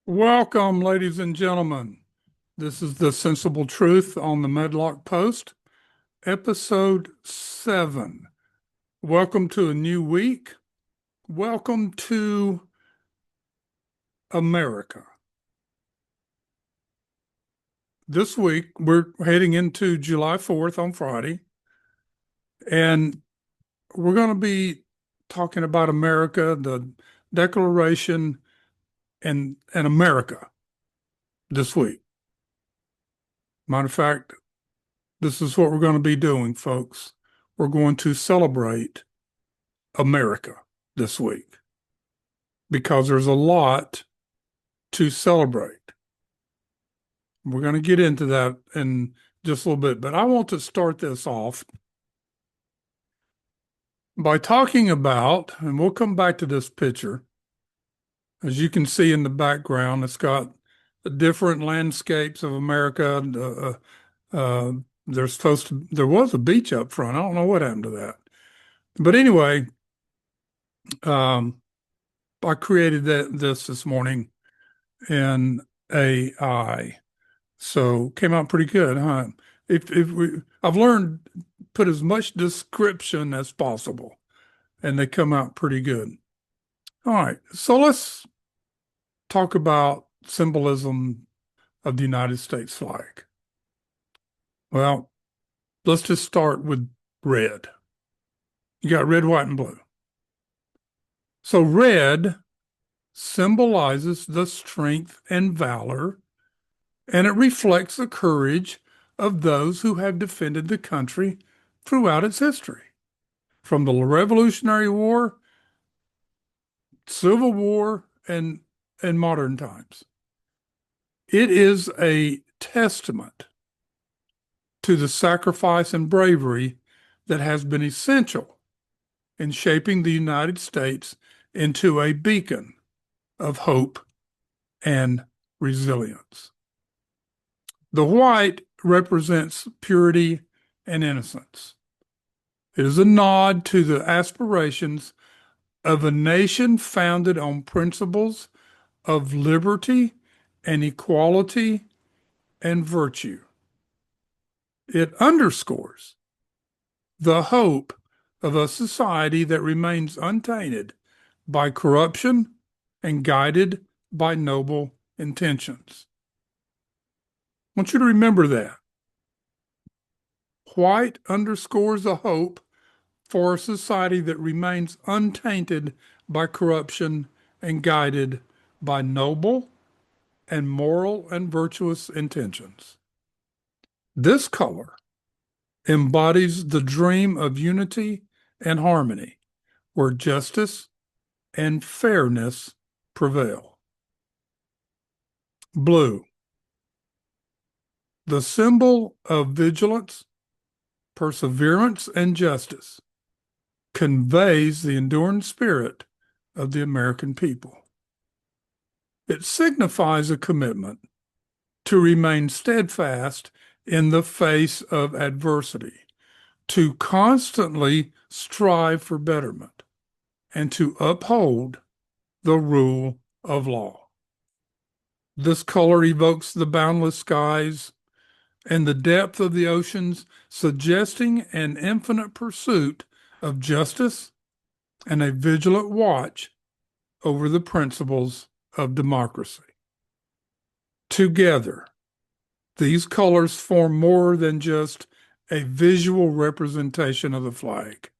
Welcome, ladies and gentlemen. This is The Sensible Truth on the Medlock Post, episode 7. Welcome to a new week. Welcome to America. This week, we're heading into July 4th on Friday, and we're going to be talking about America, the Declaration, and America this week. Matter of fact, this is what we're going to be doing, folks. We're going to celebrate America this week because there's a lot to celebrate. We're going to get into that in just a little bit, but I want to start this off by talking about, and we'll come back to this picture. As you can see in the background, it's got the different landscapes of America. There was a beach up front. I don't know what happened to that. But anyway, um, I created this morning in AI. So came out pretty good, huh? I've learned put as much description as possible, and they come out pretty good. All right, so let's talk about symbolism of the United States flag. Well, let's just start with red. You got red, white, and blue. So red symbolizes the strength and valor, and it reflects the courage of those who have defended the country throughout its history, from the Revolutionary War, Civil War, and modern times. It is a testament to the sacrifice and bravery that has been essential in shaping the United States into a beacon of hope and resilience. The white represents purity and innocence. It is a nod to the aspirations of a nation founded on principles of liberty and equality and virtue. It underscores the hope of a society that remains untainted by corruption and guided by noble intentions. I want you to remember that. White underscores a hope for a society that remains untainted by corruption and guided by noble and moral and virtuous intentions. This color embodies the dream of unity and harmony, where justice and fairness prevail. Blue, the symbol of vigilance, perseverance, and justice, conveys the enduring spirit of the American people. It signifies a commitment to remain steadfast in the face of adversity, to constantly strive for betterment, and to uphold the rule of law. This color evokes the boundless skies and the depth of the oceans, suggesting an infinite pursuit of justice and a vigilant watch over the principles of democracy. Together, these colors form more than just a visual representation of the flag.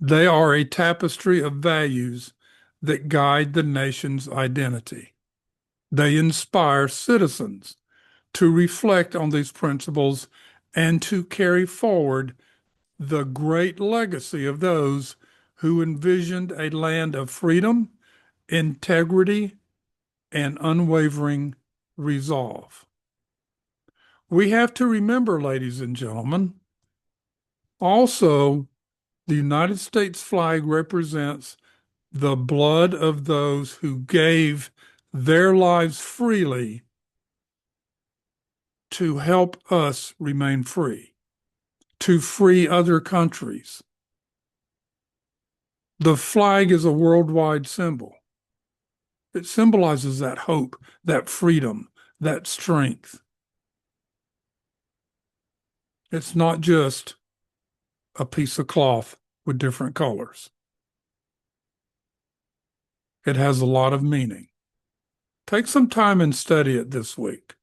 They are a tapestry of values that guide the nation's identity. They inspire citizens to reflect on these principles and to carry forward the great legacy of those who envisioned a land of freedom, integrity, and unwavering resolve. We have to remember, ladies and gentlemen, also, the United States flag represents the blood of those who gave their lives freely to help us remain free, to free other countries. The flag is a worldwide symbol. It symbolizes that hope, that freedom, that strength. It's not just a piece of cloth with different colors. It has a lot of meaning. Take some time and study it this week.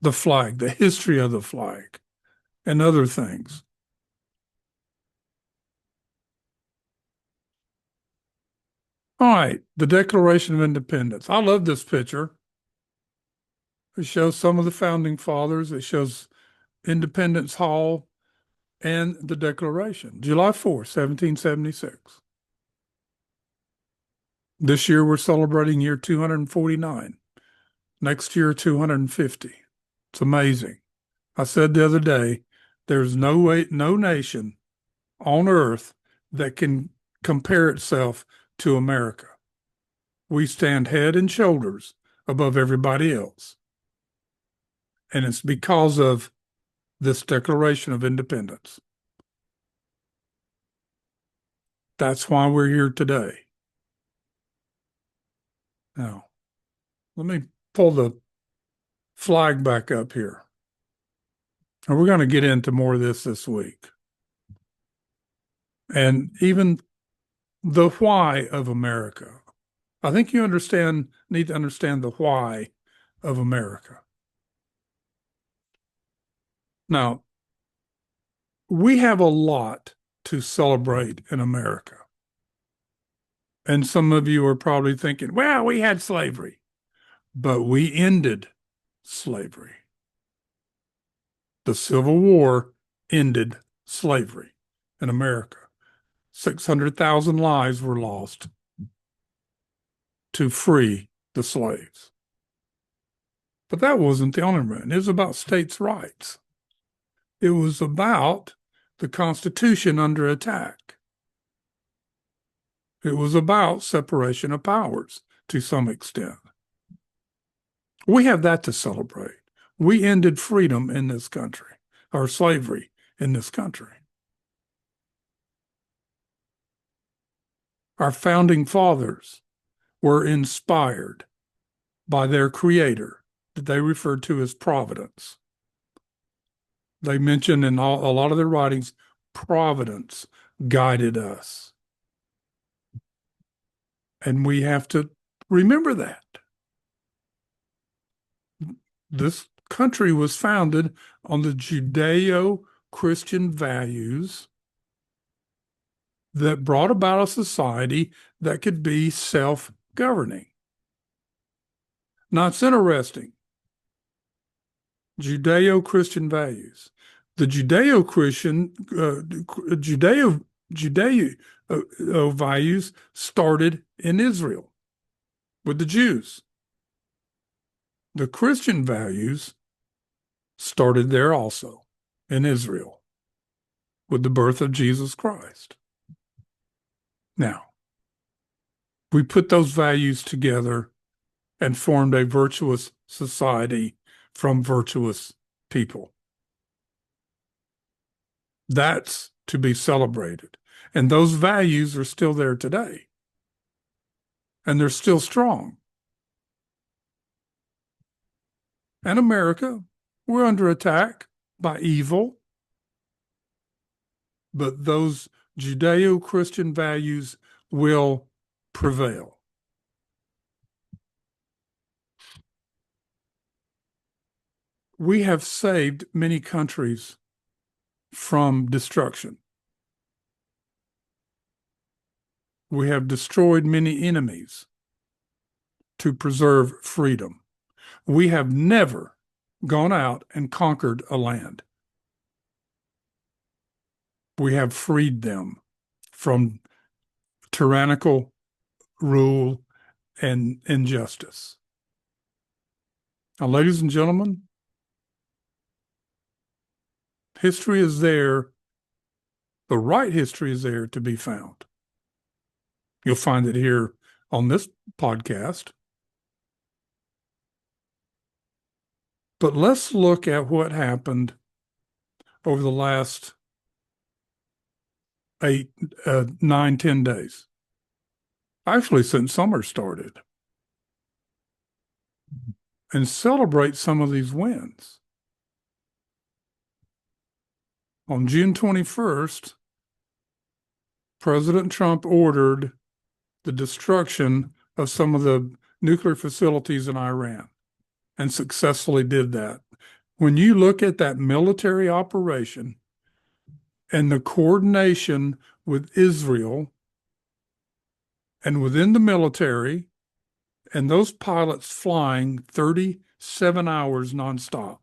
The flag, the history of the flag, and other things. All right, the Declaration of Independence. I love this picture. It shows some of the founding fathers. It shows Independence Hall and the Declaration, July 4th, 1776. This year we're celebrating year 249. Next year, 250. It's amazing. I said the other day, there's no nation on earth that can compare itself to America. We stand head and shoulders above everybody else. And it's because of this Declaration of Independence. That's why we're here today. Now, let me pull the flag back up here. And we're going to get into more of this week. And even the why of America. I think you need to understand the why of America. Now, we have a lot to celebrate in America. And some of you are probably thinking, well, we had slavery, but we ended slavery. The Civil War ended slavery in America. 600,000 lives were lost to free the slaves. But that wasn't the only reason. It was about states' rights. It was about the Constitution under attack. It was about separation of powers to some extent. We have that to celebrate. We ended freedom in this country, or slavery in this country. Our founding fathers were inspired by their creator that they referred to as Providence. They mention in a lot of their writings, Providence guided us. And we have to remember that. This country was founded on the Judeo-Christian values that brought about a society that could be self-governing. Now, it's interesting. Judeo-Christian values. The Judeo values started in Israel with the Jews. The Christian values started there also in Israel with the birth of Jesus Christ. Now, we put those values together and formed a virtuous society from virtuous people. That's to be celebrated. And those values are still there today. And they're still strong. And America, we're under attack by evil. But those Judeo-Christian values will prevail. We have saved many countries from destruction. We have destroyed many enemies to preserve freedom. We have never gone out and conquered a land. We have freed them from tyrannical rule and injustice. Now, ladies and gentlemen, history is there. The right history is there to be found. You'll find it here on this podcast. But let's look at what happened over the last 8, 9, 10 days. Actually, since summer started. and celebrate some of these wins. On June 21st, President Trump ordered the destruction of some of the nuclear facilities in Iran and successfully did that. When you look at that military operation and the coordination with Israel and within the military, and those pilots flying 37 hours nonstop,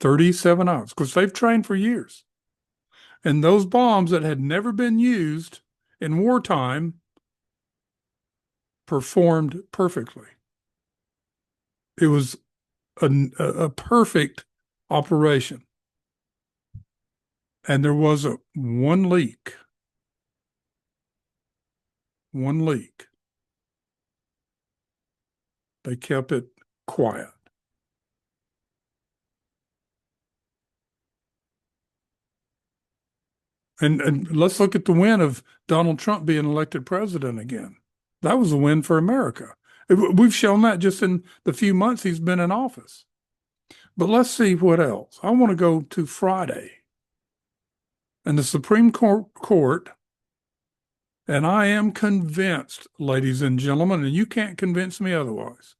37 hours, because they've trained for years. And those bombs that had never been used in wartime performed perfectly. It was a perfect operation. And there was one leak. One leak. They kept it quiet. And let's look at the win of Donald Trump being elected president again. That was a win for America. We've shown that just in the few months he's been in office. But let's see what else. I want to go to Friday. And the Supreme Court, and I am convinced, ladies and gentlemen, and you can't convince me otherwise,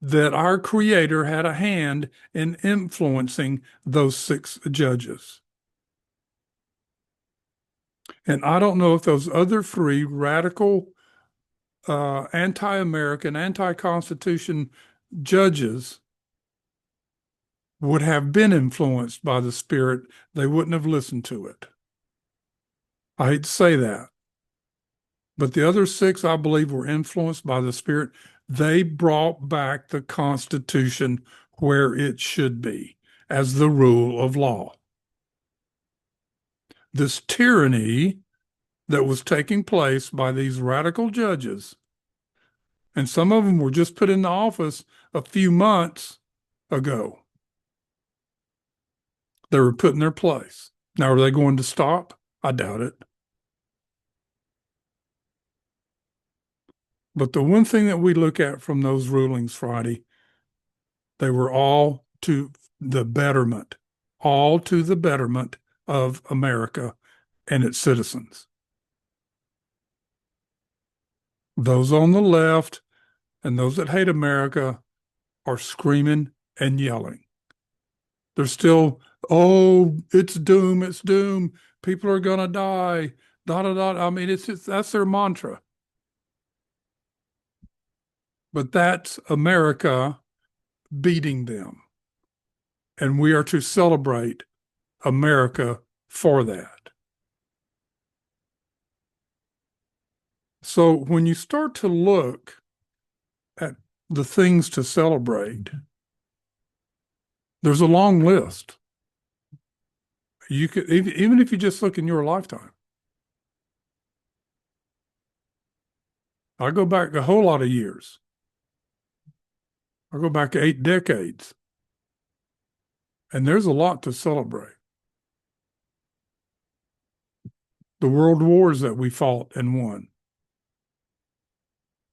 that our Creator had a hand in influencing those 6 judges. And I don't know if those other 3 radical, anti-American, anti-Constitution judges would have been influenced by the Spirit. They wouldn't have listened to it. I hate to say that. But the other 6, I believe, were influenced by the Spirit. They brought back the Constitution where it should be as the rule of law. This tyranny that was taking place by these radical judges, and some of them were just put into office a few months ago. They were put in their place. Now, are they going to stop? I doubt it. But the one thing that we look at from those rulings Friday, they were all to the betterment, all to the betterment of America and its citizens. Those on the left and those that hate America are screaming and yelling. They're still, oh, it's doom, it's doom. People are going to die. Da, da, da. I mean, that's their mantra. But that's America beating them. And we are to celebrate America for that. So when you start to look at the things to celebrate, there's a long list. You could, even if you just look in your lifetime. I go back a whole lot of years. I go back 8 decades. And there's a lot to celebrate. The world wars that we fought and won.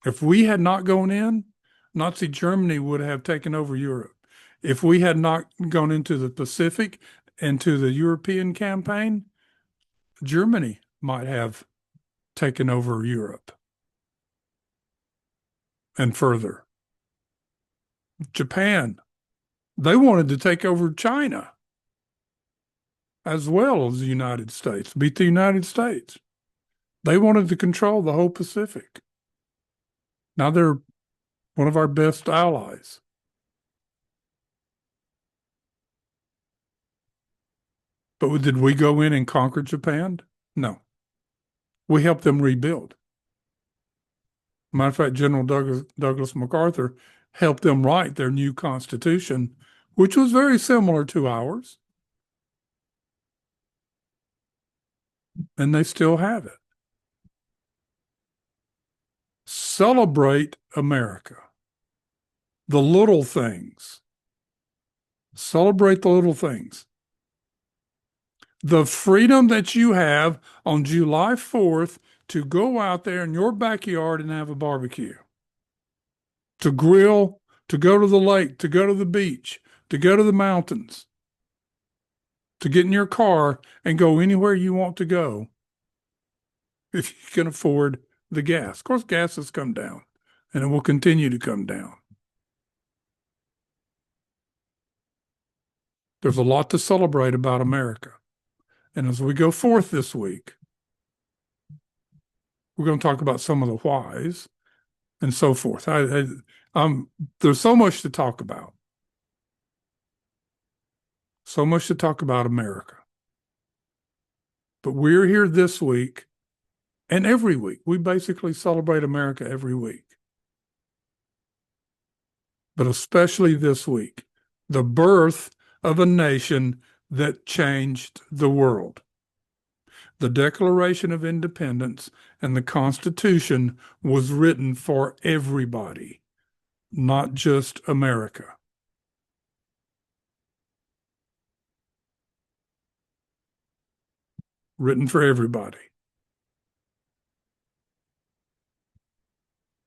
If we had not gone in, Nazi Germany would have taken over Europe. If we had not gone into the Pacific and to the European campaign, Germany might have taken over Europe and further. Japan, they wanted to take over China as well as the United States, beat the United States. They wanted to control the whole Pacific. Now they're one of our best allies. But did we go in and conquer Japan? No. We helped them rebuild. Matter of fact, General Douglas MacArthur helped them write their new Constitution, which was very similar to ours. And they still have it. Celebrate America. The little things. Celebrate the little things. The freedom that you have on July 4th to go out there in your backyard and have a barbecue. to grill, to go to the lake, to go to the beach, to go to the mountains, to get in your car and go anywhere you want to go if you can afford the gas. Of course, gas has come down and it will continue to come down. There's a lot to celebrate about America. And as we go forth this week, we're going to talk about some of the whys and so forth. There's so much to talk about. So much to talk about America. But we're here this week and every week. We basically celebrate America every week. But especially this week, the birth of a nation that changed the world. The Declaration of Independence and the Constitution was written for everybody, not just America. Written for everybody.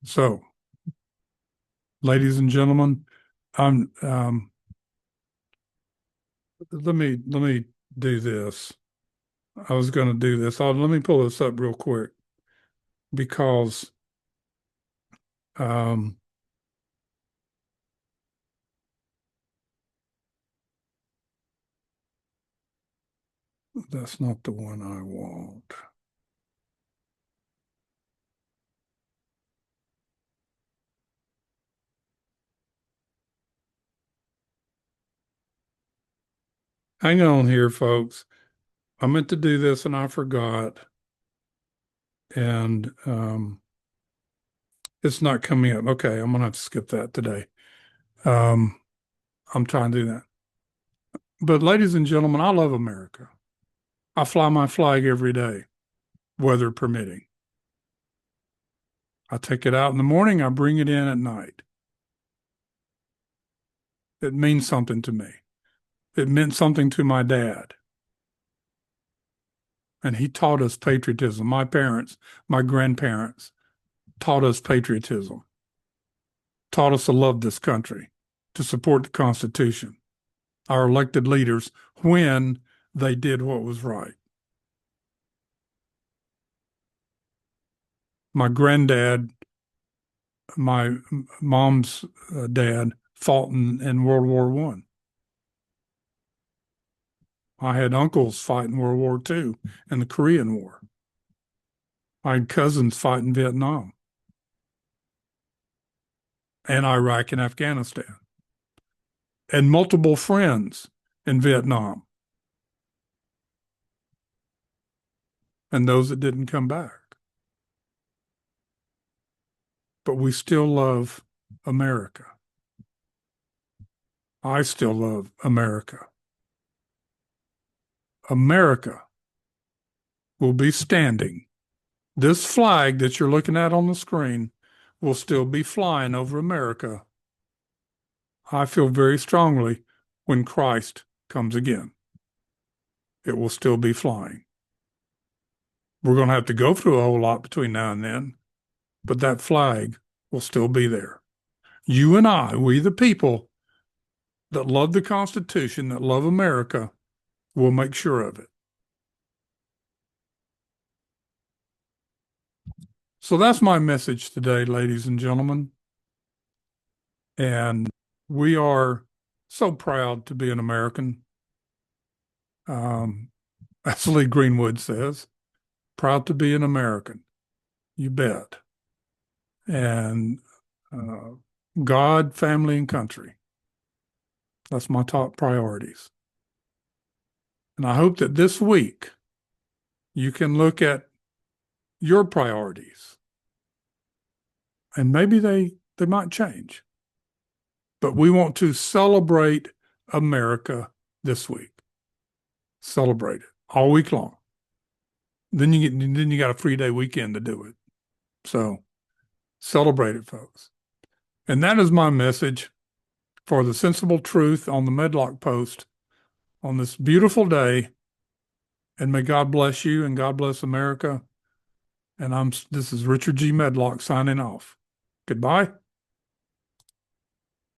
So, ladies and gentlemen, let me do this. I was going to do this. Let me pull this up real quick because that's not the one I want. Hang on here, folks. I meant to do this and I forgot. And it's not coming up. Okay, I'm going to have to skip that today. I'm trying to do that. But ladies and gentlemen, I love America. I fly my flag every day, weather permitting. I take it out in the morning, I bring it in at night. It means something to me. It meant something to my dad. And he taught us patriotism. My parents, my grandparents taught us patriotism, taught us to love this country, to support the Constitution, our elected leaders when they did what was right. My granddad, my mom's dad, fought in World War I. I had uncles fight in World War II and the Korean War. I had cousins fight in Vietnam and Iraq and Afghanistan, and multiple friends in Vietnam, and those that didn't come back. But we still love America. I still love America. America will be standing. This flag that you're looking at on the screen will still be flying over America. I feel very strongly when Christ comes again. It will still be flying. We're going to have to go through a whole lot between now and then, but that flag will still be there. You and I, we the people that love the Constitution, that love America, will make sure of it. So that's my message today, ladies and gentlemen. And we are so proud to be an American. As Lee Greenwood says, proud to be an American. You bet. And God, family, and country. That's my top priorities. And I hope that this week you can look at your priorities. And maybe they might change. But we want to celebrate America this week. Celebrate it all week long. Then you got a 3-day weekend to do it. So celebrate it, folks. And that is my message for the Sensible Truth on the Medlock Post on this beautiful day. And may God bless you and God bless America. And this is Richard G. Medlock signing off. Goodbye.